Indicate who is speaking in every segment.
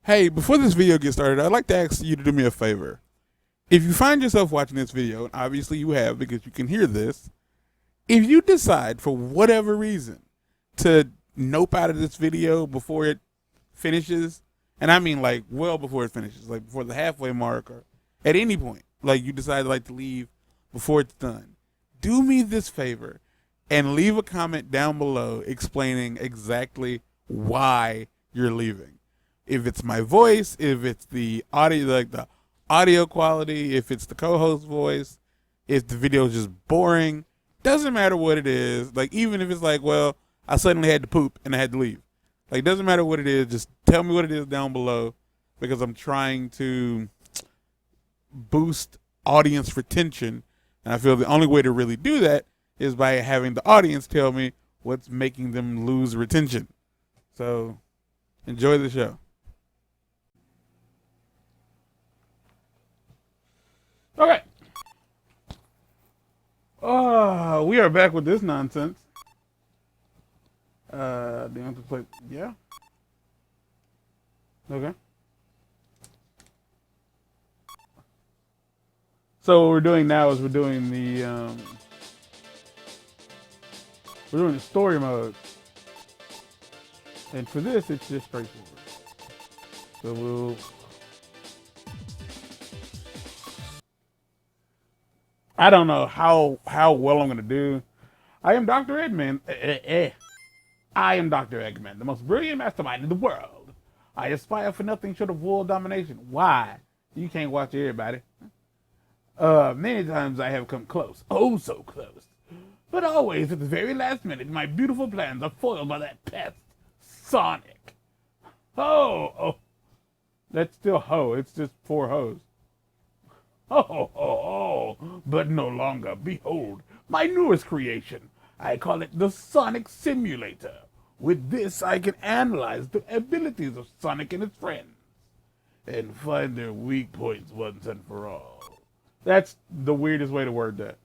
Speaker 1: Hey, before this video gets started, I'd like to ask you to do me a favor. If you find yourself watching this video, and obviously you have because you can hear this, if you decide for whatever reason to nope out of this video before it finishes, and I mean like well before it finishes, like before the halfway mark or at any point, like you decide like to leave before it's done, do me this favor and leave a comment down below explaining exactly why you're leaving. If it's my voice, if it's the audio, like the audio quality, if it's the co-host voice, if the video is just boring, doesn't matter what it is. Like even if it's like, well, I suddenly had to poop and I had to leave. Like doesn't matter what it is, just tell me what it is down below because I'm trying to boost audience retention. And I feel the only way to really do that is by having the audience tell me what's making them lose retention. So enjoy the show. Okay. We are back with this nonsense. Do you want to play? Yeah. Okay. So what we're doing now is we're doing the story mode, and for this it's just straightforward. So we'll. I don't know how well I'm going to do. I am Dr. Eggman. I am Dr. Eggman, the most brilliant mastermind in the world. I aspire for nothing short of world domination. Why? You can't watch everybody. Many times I have come close. Oh, so close. But always at the very last minute, my beautiful plans are foiled by that pest, Sonic. Oh. That's still ho. It's just 4 hoes. Oh, but no longer. Behold, my newest creation. I call it the Sonic Simulator. With this, I can analyze the abilities of Sonic and his friends and find their weak points once and for all. That's the weirdest way to word that.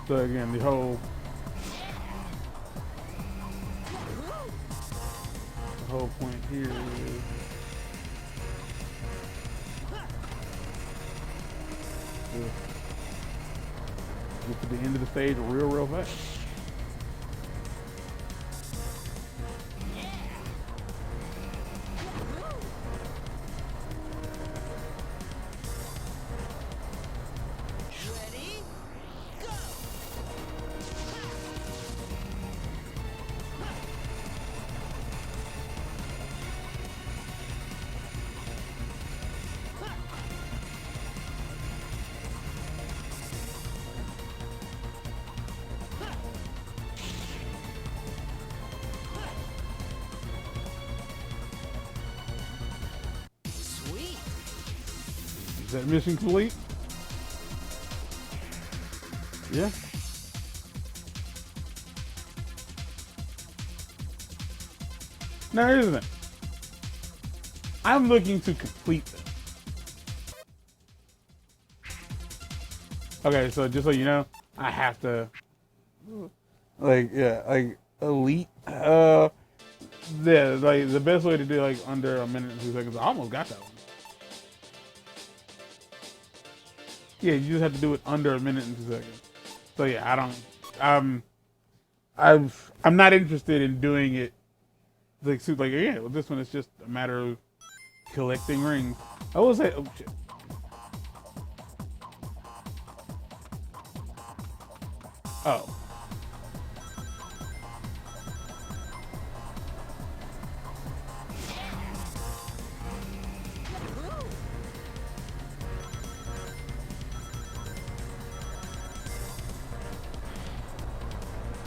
Speaker 1: So again, the whole point here is to get to the end of the stage real fast. Is that mission complete? Yeah. Now here's the thing. I'm looking to complete them. Okay, so just so you know, I have to like elite. Yeah, like the best way to do like under a minute and 2 seconds. I almost got that one. Yeah, you just have to do it under a minute and 2 seconds. So yeah, I'm not interested in doing it like yeah. Well, this one is just a matter of collecting rings. I will say, oh shit. Oh.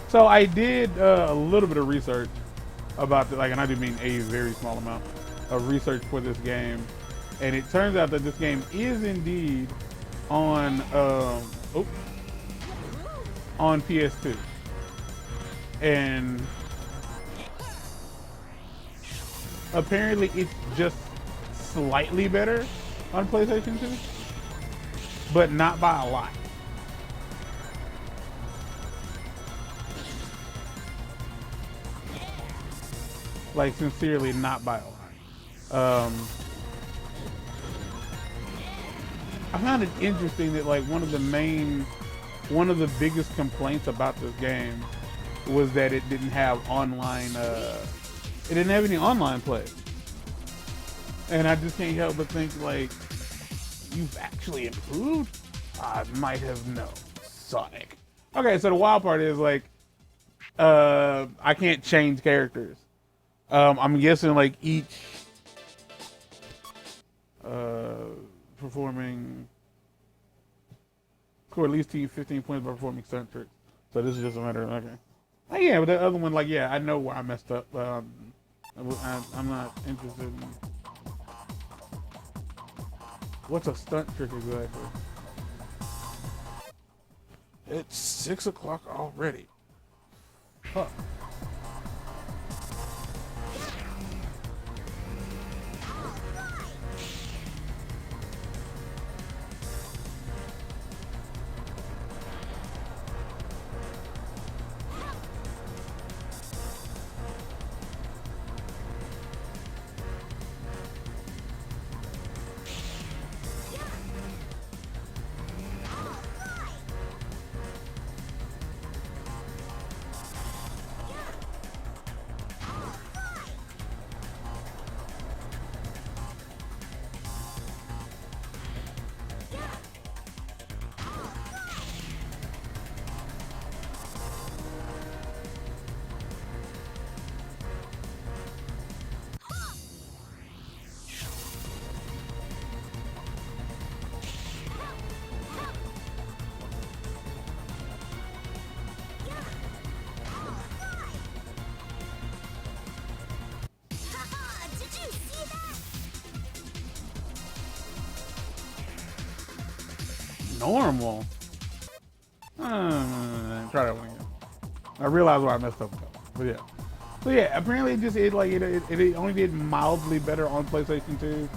Speaker 1: So I did a little bit of research about and I do mean a very small amount of research for this game, and it turns out that this game is indeed on PS2, and apparently it's just slightly better on PlayStation 2, but not by a lot. like sincerely not buy online. I found it interesting that like one of the biggest complaints about this game was that it didn't have online, it didn't have any online play. And I just can't help but think like, you've actually improved? I might have known, Sonic. Okay, so the wild part is like, I can't change characters. I'm guessing like each performing, score at least 15 points by performing stunt tricks. So this is just a matter of, okay. Oh, yeah, but the other one, like, yeah, I know where I messed up. I'm not interested in, what's a stunt trick exactly? It's 6 o'clock already. Fuck. Normal. Try that one again. I realized where I messed up though. But yeah. So yeah, apparently it only did mildly better on PlayStation 2.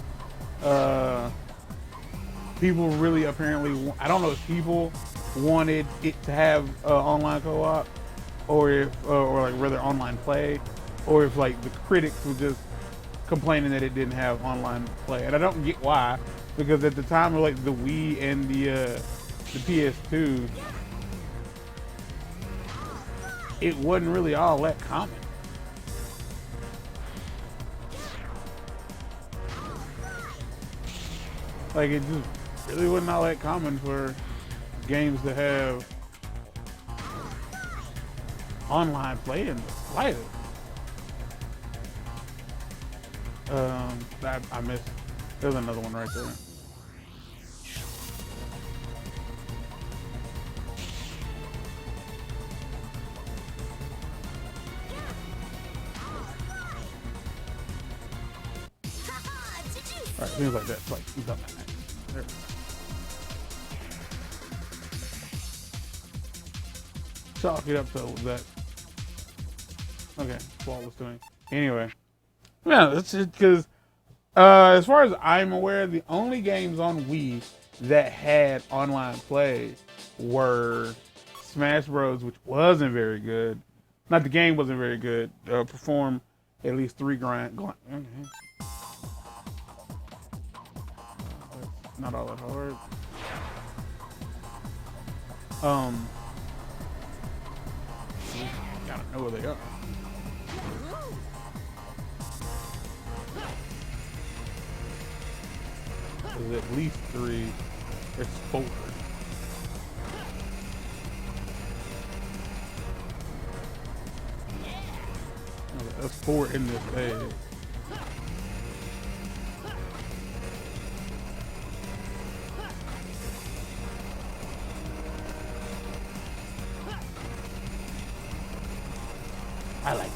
Speaker 1: People really apparently, I don't know if people wanted it to have online co-op, or if or like rather online play, or if like the critics were just complaining that it didn't have online play. And I don't get why, because at the time of like the Wii and the PS2, it wasn't really all that common. Like it just really wasn't all that common for games to have online play in the slightest. I missed. There's another one right there. Alright, things like that. It's like, you've done that. There we go. Chalk it up to that. Okay, flawless doing. Anyway. Yeah, that's it, because as far as I'm aware, the only games on Wii that had online play were Smash Bros, which wasn't very good. Not the game wasn't very good. Performed at least 3 grind. Okay. That's not all that hard. Gotta know where they are. There's at least 3. There's 4. Okay, that's 4 in this phase. I like it.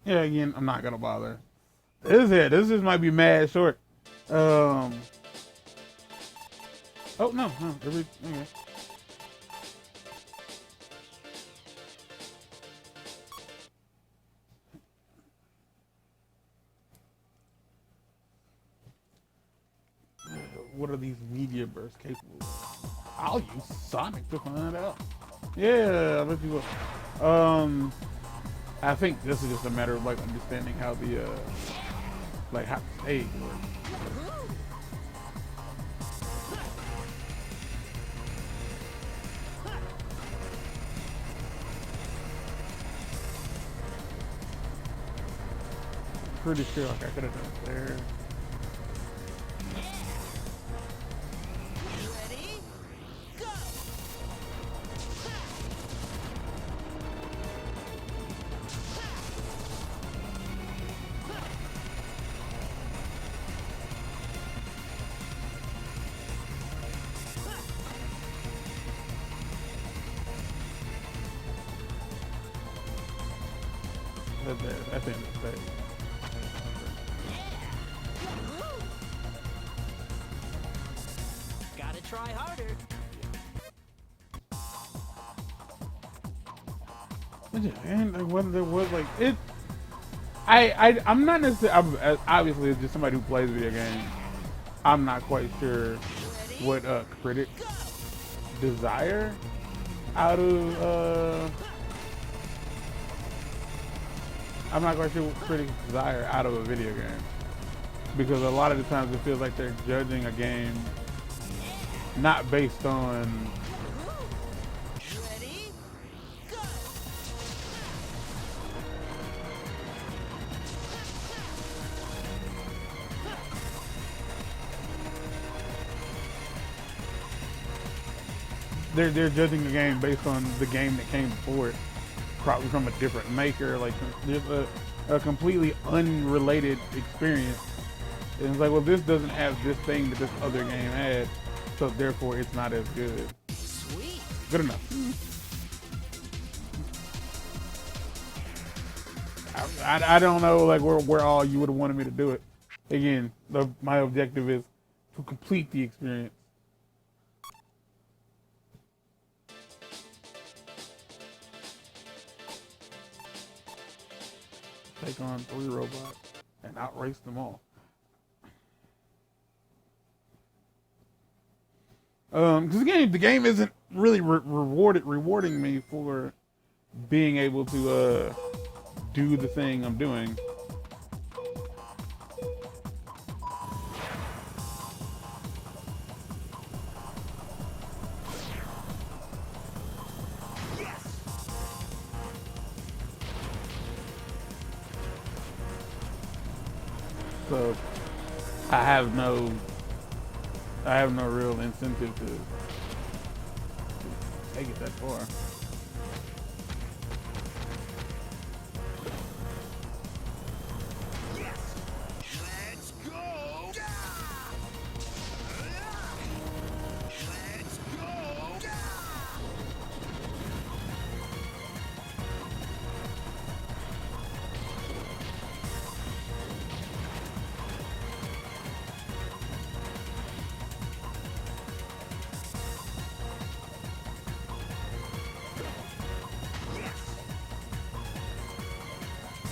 Speaker 1: Yeah, again, I'm not gonna bother. This is it. This just might be mad short. Oh no, okay. what are these media bursts capable of? I'll use Sonic to find out. Yeah, I bet you will. I think this is just a matter of like understanding how the like how the stage works. Pretty sure like I could have done it there. That's in the stage.
Speaker 2: Gotta try harder.
Speaker 1: And like whether there was like it, I'm not necessarily. Obviously, it's just somebody who plays video games. I'm not quite sure what critics desire out of. I'm not quite sure what critics desire out of a video game, because a lot of the times it feels like they're judging a game not based on they're judging the game based on the game that came before it, probably from a different maker. Like there's a completely unrelated experience. And it's like, well, this doesn't have this thing that this other game had, so therefore it's not as good.
Speaker 2: Sweet.
Speaker 1: Good enough. I don't know like where all you would have wanted me to do it. Again, my objective is to complete the experience. Take on 3 robots and outrace them all. Because the game isn't really rewarding me for being able to do the thing I'm doing. So I have no real incentive to take it that far.
Speaker 2: Let's go. Let's go.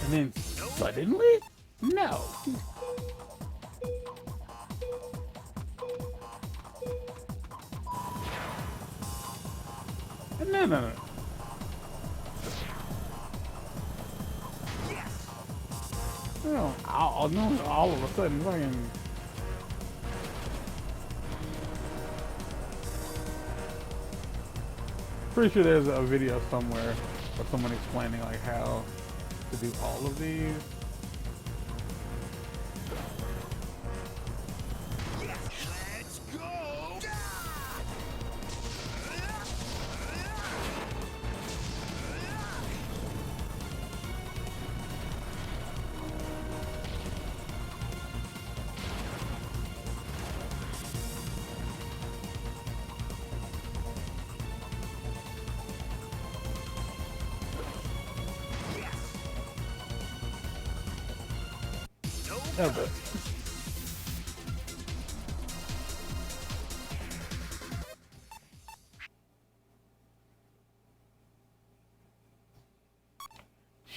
Speaker 1: And then suddenly, no. No. No, all of a sudden, fucking. Pretty sure there's a video somewhere of someone explaining like how to do all of these.
Speaker 2: Let's go.
Speaker 1: Oh, but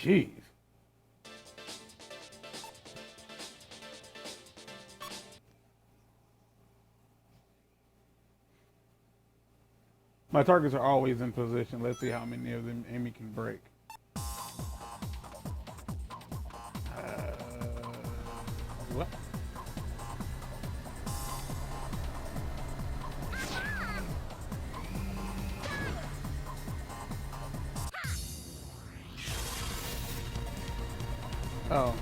Speaker 1: jeez. My targets are always in position. Let's see how many of them Amy can break. What? Oh.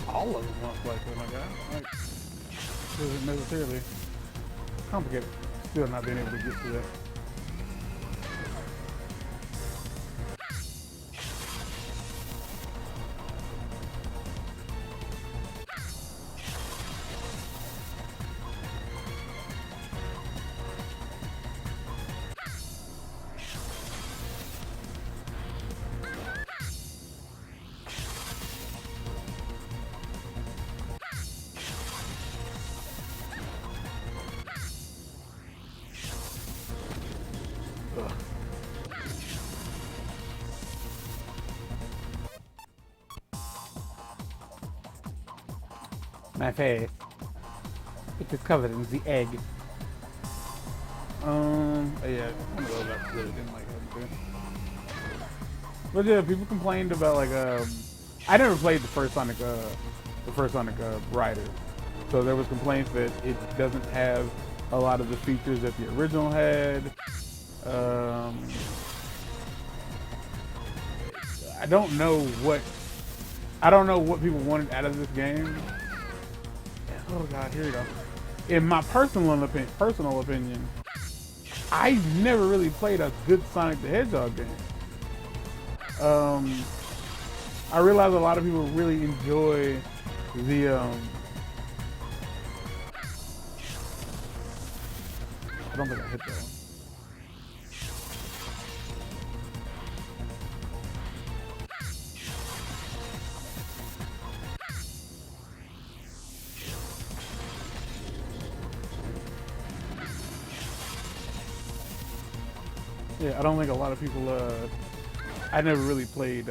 Speaker 1: All of them most likely, my guy. Like, doesn't necessarily complicated. Still not being able to get to that. Ugh. My face. It is covered in the egg. Yeah, one of those I really didn't like having to. But yeah, people complained about like I never played the first Sonic Rider, so there was complaints that it doesn't have a lot of the features that the original had. I don't know what people wanted out of this game. Oh god, here we go. In my personal opinion, I've never really played a good Sonic the Hedgehog game. I realize a lot of people really enjoy the I don't think I hit that one. Yeah, I don't think a lot of people, I never really played,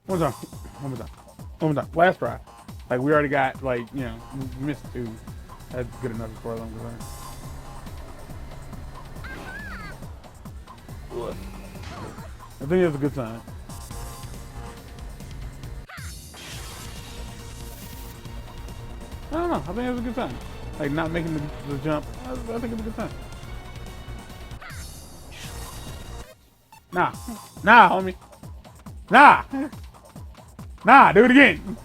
Speaker 1: One more time. Last try. Like, we already got, like, you know, we missed 2. That's good enough as far as I'm concerned. I think that's a good sign. I don't know. I think that's a good sign. Like, not making the jump. I think it's a good sign. Nah, homie. Nah, do it again.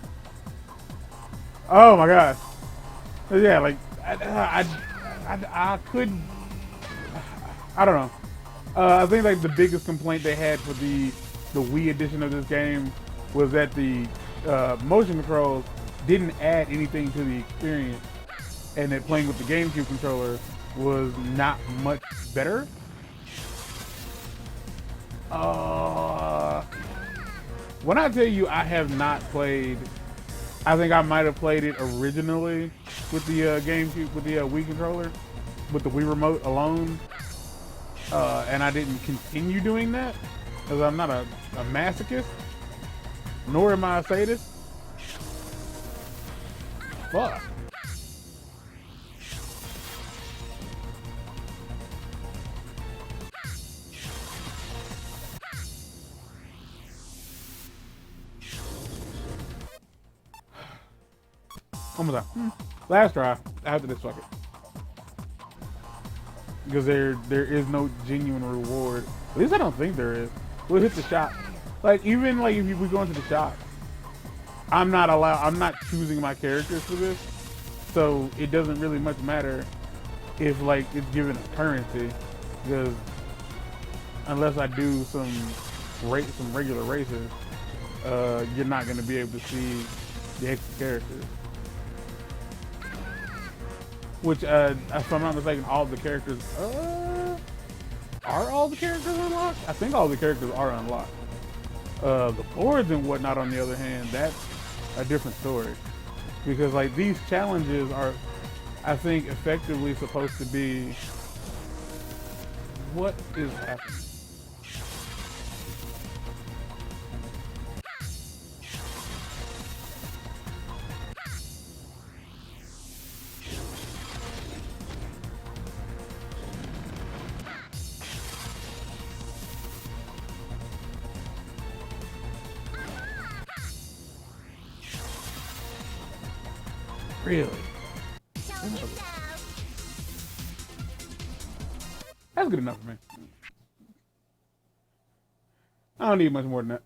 Speaker 1: Oh my god. Yeah, like I couldn't. I don't know. I think like the biggest complaint they had for the Wii edition of this game was that the motion controls didn't add anything to the experience, and that playing with the GameCube controller was not much better. When I tell you I have not played, I think I might have played it originally with the GameCube, with the Wii controller, with the Wii remote alone, and I didn't continue doing that because I'm not a masochist, nor am I a sadist. Fuck. One more time. Last try. After this, fuck it. Because there is no genuine reward. At least I don't think there is. We'll hit the shop. Like, even like if we go into the shop, I'm not choosing my characters for this. So it doesn't really much matter if like it's given a currency, because unless I do some regular races, you're not going to be able to see the extra characters. Which, if I'm not mistaken, all the characters, are all the characters unlocked? I think all the characters are unlocked. The boards and whatnot, on the other hand, that's a different story. Because, like, these challenges are, I think, effectively supposed to be, what is happening? Really? That's good enough for me. I don't need much more than that.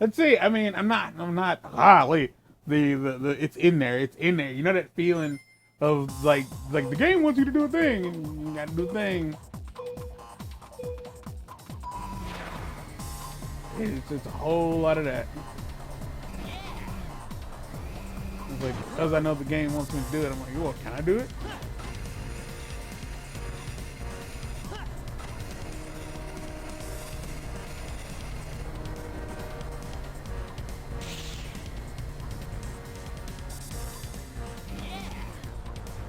Speaker 1: Let's see. I mean, I'm not. Wait. The it's in there. It's in there. You know that feeling of like the game wants you to do a thing, and you gotta do a thing. It's a whole lot of that. It's like, because I know the game wants me to do it, I'm like, well, can I do it?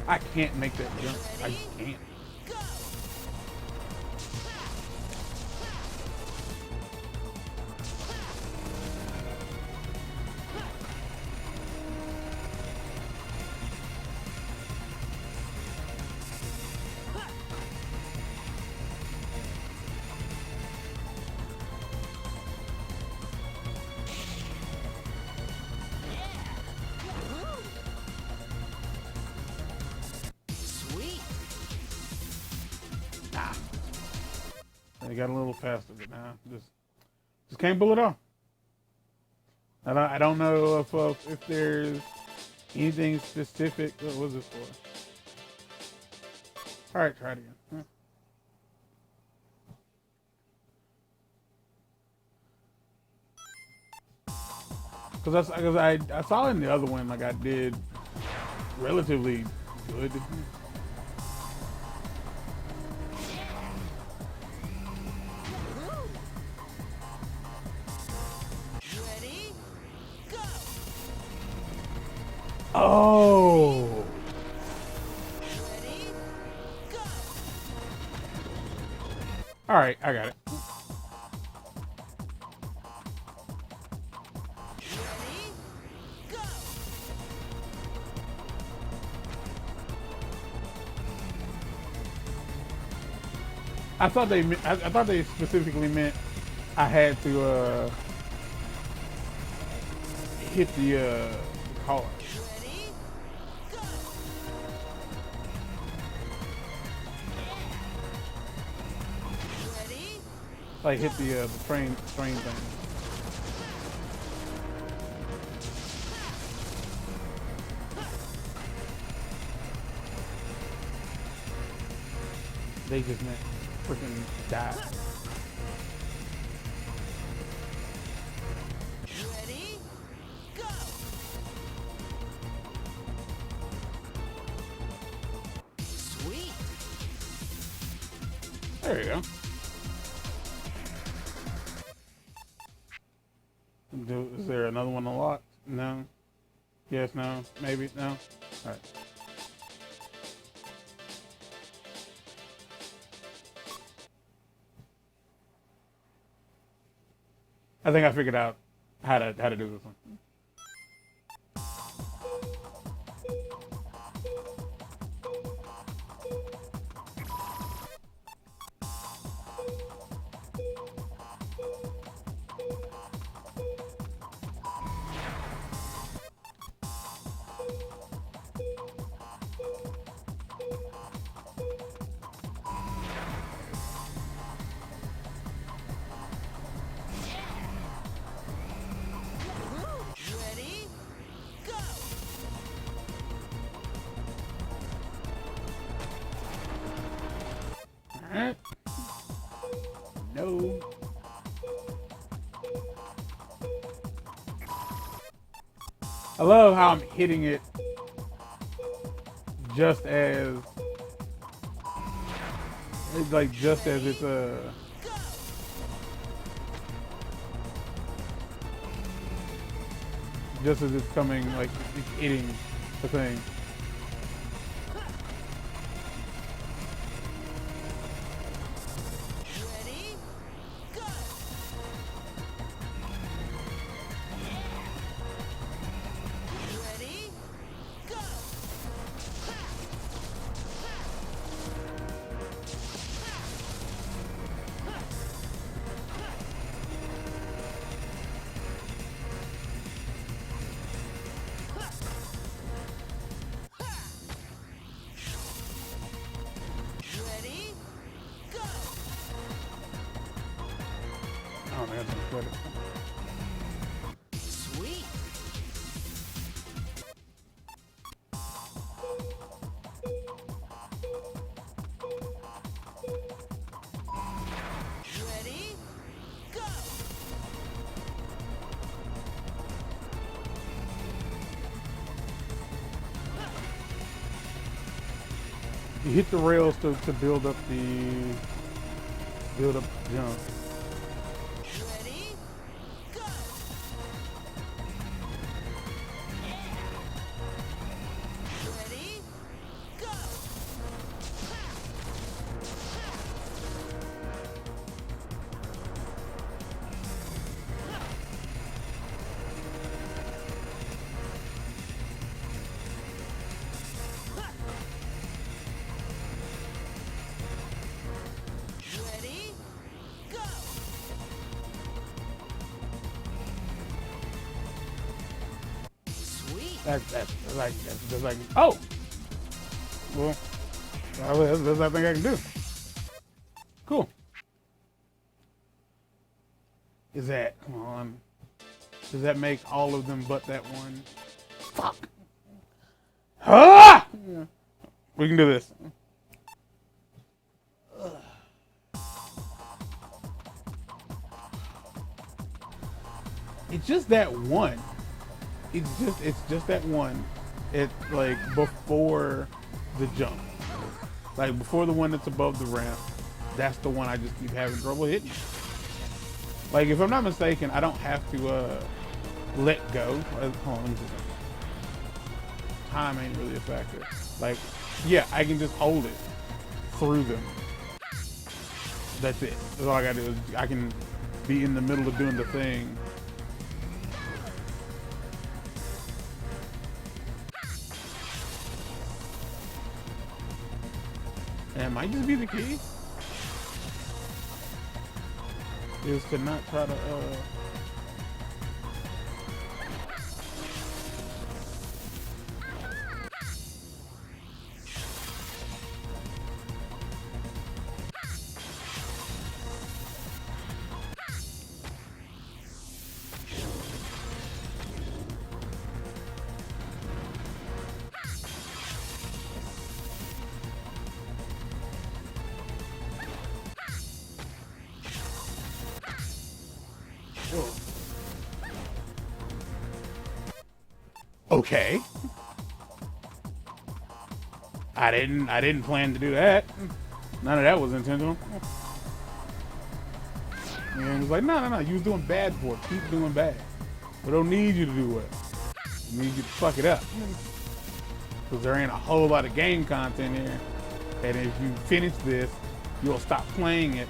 Speaker 1: I can't make that jump. I just can't. They got a little faster, but now just can't pull it off. I don't know if there's anything specific. What was this for? All right, try it again. Because I saw in the other one like I did relatively good. Oh.
Speaker 2: Ready, go.
Speaker 1: All right, I got it.
Speaker 2: Ready, go.
Speaker 1: I thought they specifically meant I had to hit the car.
Speaker 2: Ready, go. Ready,
Speaker 1: Like hit the train thing. They just meant freaking die.
Speaker 2: ready, go. Sweet.
Speaker 1: There you go. Is there another one unlocked? No. Yes, no, maybe, no. All right. I think I figured out how to do this one.
Speaker 2: Ready, go.
Speaker 1: All right. No. I love how I'm hitting it just as it's like just as it's just as it's coming, like it's hitting the thing.
Speaker 2: Ready, go. Ready, go.
Speaker 1: Oh man, that's credit.
Speaker 2: Sweet. Ready? Go.
Speaker 1: You hit the rails to build up the jump.
Speaker 2: Ready? Go. Ready? Go. Ready? Go. Sweet.
Speaker 1: That's just like oh. Well, that's the best I think I can do. Cool. Is that come on? Does that make all of them but that one? Fuck. Ah! We can do this. It's just that one. It's just that one. It's like before the jump. Like before the one that's above the ramp. That's the one I just keep having trouble hitting. Like if I'm not mistaken, I don't have to let go. Hold on, let me see. Time ain't really a factor. Like, yeah, I can just hold it through them. That's it. That's all I gotta do. I can be in the middle of doing the thing. And it might just be the key. Is to not try to okay. I didn't plan to do that. None of that was intentional. And it was like, no, you was doing bad for it. Keep doing bad. We don't need you to do well. We need you to fuck it up. Because there ain't a whole lot of game content here. And if you finish this, you'll stop playing it,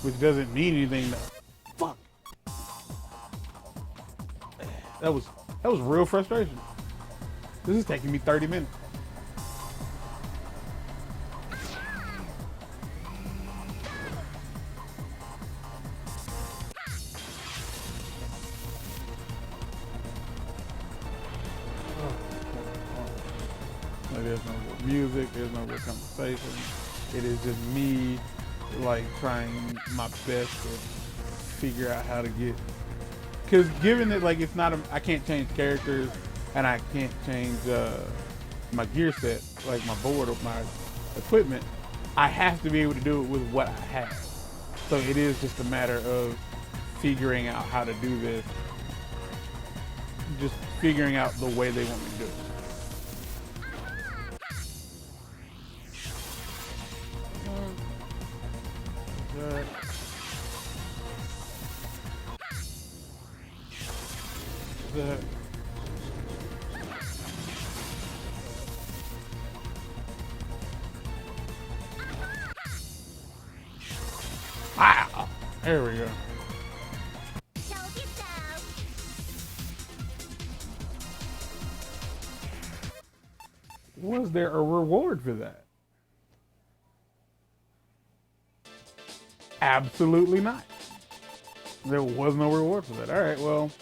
Speaker 1: which doesn't mean anything to fuck. That was real frustration. This is taking me 30 minutes. There's no real music, there's no real conversation. It is just me like trying my best to figure out how to get, because given that like it's not I can't change characters and I can't change my gear set, like my board or my equipment, I have to be able to do it with what I have. So it is just a matter of figuring out how to do this, just figuring out the way they want me to do it. Wow, there we go. Was there a reward for that? Absolutely not. There was no reward for that. All right, well,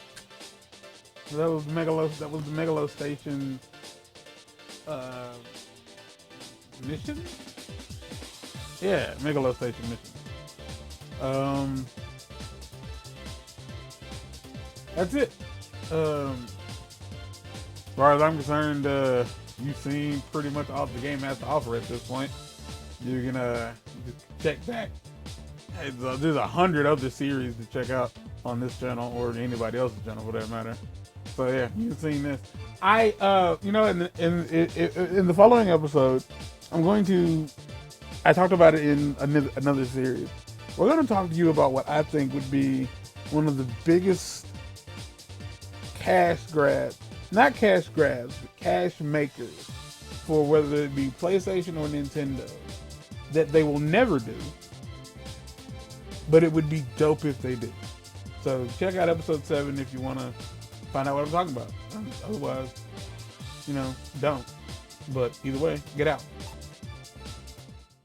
Speaker 1: that was the Megalo Station mission. Yeah, Megalo Station mission. that's it. As far as I'm concerned, you've seen pretty much all the game has to offer at this point. You can just check back. There's 100 other series to check out on this channel or anybody else's channel for that matter. So yeah, you've seen this. In the following episode, I talked about it in another series. We're going to talk to you about what I think would be one of the biggest cash grabs, not cash grabs, but cash makers for whether it be PlayStation or Nintendo that they will never do, but it would be dope if they did. So check out episode 7 if you want to find out what I'm talking about. Otherwise, don't. But either way, get out.